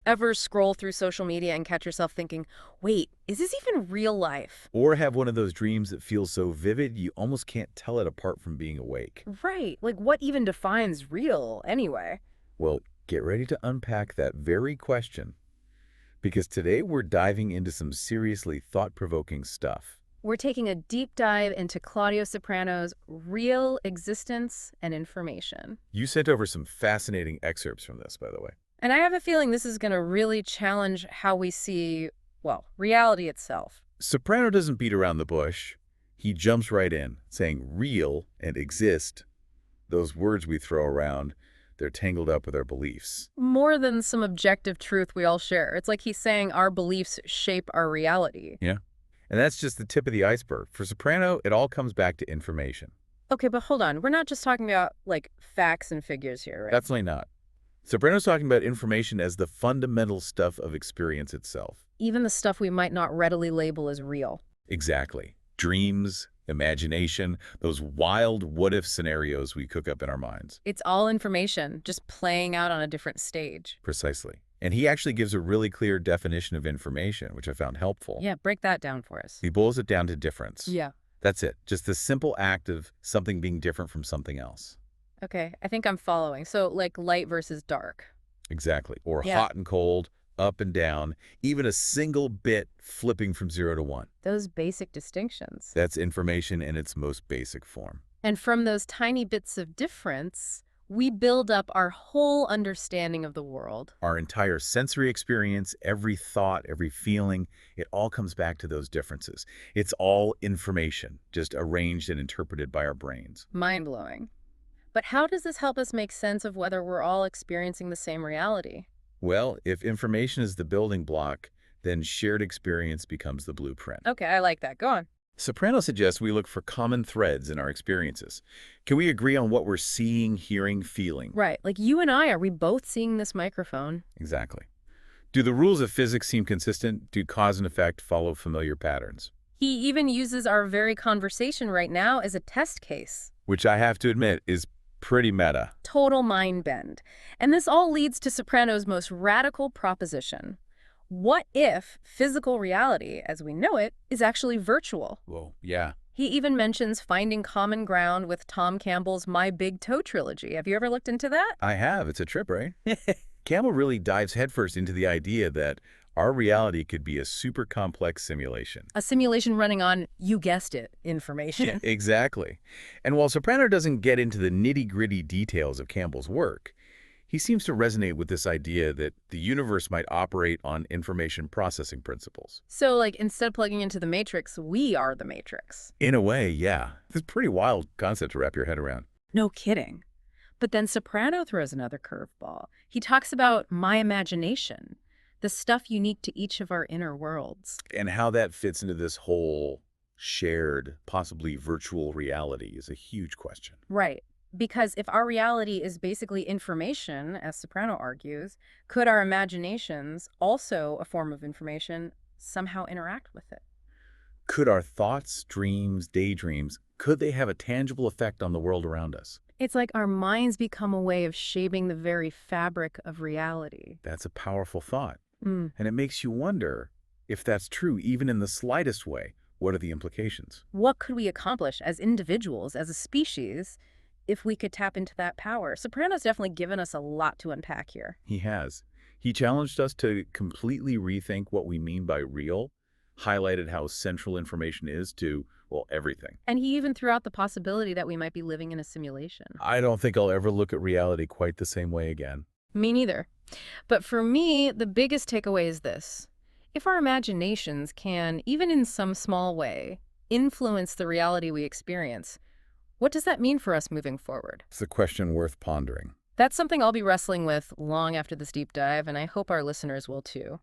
Ever scroll through social media and catch yourself thinking, wait, is this even real life? Or have one of those dreams that feels so vivid you almost can't tell it apart from being awake. Right. Like, what even defines real anyway? Well, get ready to unpack that very question, because today we're diving into some seriously thought-provoking stuff. We're taking a deep dive into Claudio Soprano's real existence and information. You sent over some fascinating excerpts from this, by the way. And I have a feeling this is going to really challenge how we see, well, reality itself. Soprano doesn't beat around the bush. He jumps right in, saying real and exist. Those words we throw around, they're tangled up with our beliefs. More than some objective truth we all share. It's like he's saying our beliefs shape our reality. Yeah. And that's just the tip of the iceberg. For Soprano, it all comes back to information. Okay, but hold on. We're not just talking about, like, facts and figures here, right? Definitely not. Soprano's talking about information as the fundamental stuff of experience itself. Even the stuff we might not readily label as real. Exactly. Dreams, imagination, those wild what-if scenarios we cook up in our minds. It's all information, just playing out on a different stage. Precisely. And he actually gives a really clear definition of information, which I found helpful. Yeah, break that down for us. He boils it down to difference. Yeah. That's it. Just the simple act of something being different from something else. Okay, I think I'm following. So, like, light versus dark. Exactly. Or Yeah. hot and cold, up and down, even a single bit flipping from 0 to 1. Those basic distinctions. That's information in its most basic form. And from those tiny bits of difference, we build up our whole understanding of the world. Our entire sensory experience, every thought, every feeling, it all comes back to those differences. It's all information, just arranged and interpreted by our brains. Mind-blowing. But how does this help us make sense of whether we're all experiencing the same reality? Well, if information is the building block, then shared experience becomes the blueprint. Okay, I like that. Go on. Soprano suggests we look for common threads in our experiences. Can we agree on what we're seeing, hearing, feeling? Right, like you and I, are we both seeing this microphone? Exactly. Do the rules of physics seem consistent? Do cause and effect follow familiar patterns? He even uses our very conversation right now as a test case. Which I have to admit is pretty meta. Total mind bend. And this all leads to Soprano's most radical proposition. What if physical reality, as we know it, is actually virtual? Well, yeah. He even mentions finding common ground with Tom Campbell's My Big Toe trilogy. Have you ever looked into that? I have. It's a trip, right? Campbell really dives headfirst into the idea that our reality could be a super complex simulation. A simulation running on, you guessed it, information. Exactly. And while Soprano doesn't get into the nitty-gritty details of Campbell's work, he seems to resonate with this idea that the universe might operate on information processing principles. So, like, instead of plugging into the matrix, we are the matrix. In a way, yeah. It's a pretty wild concept to wrap your head around. No kidding. But then Soprano throws another curveball. He talks about my imagination, the stuff unique to each of our inner worlds. And how that fits into this whole shared, possibly virtual reality is a huge question. Right. Because if our reality is basically information, as Soprano argues, could our imaginations, also a form of information, somehow interact with it? Could our thoughts, dreams, daydreams, could they have a tangible effect on the world around us? It's like our minds become a way of shaping the very fabric of reality. That's a powerful thought. Mm. And it makes you wonder, if that's true, even in the slightest way, what are the implications? What could we accomplish as individuals, as a species, if we could tap into that power? Soprano's definitely given us a lot to unpack here. He has. He challenged us to completely rethink what we mean by real, highlighted how central information is to, well, everything. And he even threw out the possibility that we might be living in a simulation. I don't think I'll ever look at reality quite the same way again. Me neither. But for me, the biggest takeaway is this. If our imaginations can, even in some small way, influence the reality we experience, what does that mean for us moving forward? It's a question worth pondering. That's something I'll be wrestling with long after this deep dive, and I hope our listeners will too.